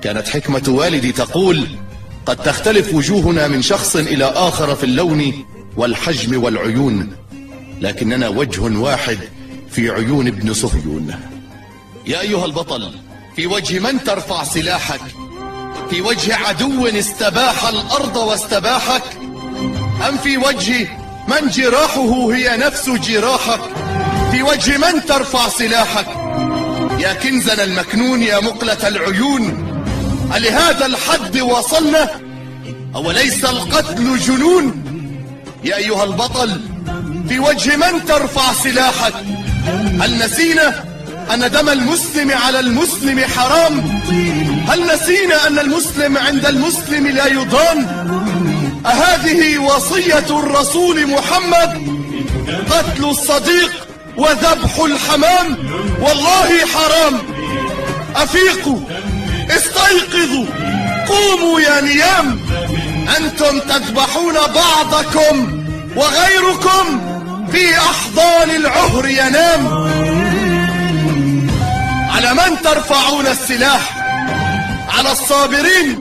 كانت حكمة والدي تقول: قد تختلف وجوهنا من شخص إلى آخر في اللون والحجم والعيون، لكننا وجه واحد في عيون ابن صهيون. يا أيها البطل، في وجه من ترفع سلاحك؟ في وجه عدو استباح الأرض واستباحك؟ أم في وجه من جراحه هي نفس جراحك؟ في وجه من ترفع سلاحك؟ يا كنزنا المكنون، يا مقلة العيون، ألهذا الحد وصلنا؟ أوليس القتل جنون؟ يا أيها البطل، في وجه من ترفع سلاحك؟ هل نسينا أن دم المسلم على المسلم حرام؟ هل نسينا أن المسلم عند المسلم لا يضام؟ أهذه وصية الرسول محمد؟ قتل الصديق وذبح الحمام والله حرام. أفيقوا، استيقظوا، قوموا يا نيام، أنتم تذبحون بعضكم وغيركم في أحضان العهر ينام. على من ترفعون السلاح؟ على الصابرين،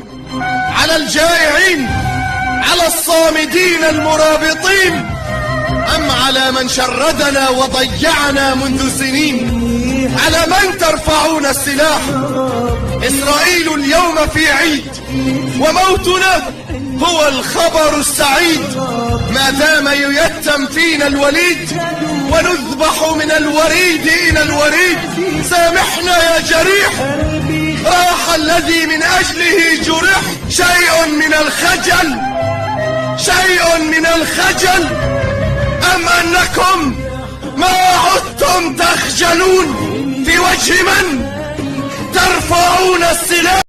على الجائعين، على الصامدين المرابطين، أم على من شردنا وضيعنا منذ سنين؟ على من ترفعون السلاح؟ إسرائيل اليوم في عيد، وموتنا هو الخبر السعيد، ما دام ييتم فينا الوليد ونذبح من الوريد إلى الوريد. سامحنا يا جريح، راح الذي من أجله جرح. شيء من الخجل، شيء من الخجل، أم أنكم ما عدتم تخجلون؟ في وجه من ترفعون السلاح؟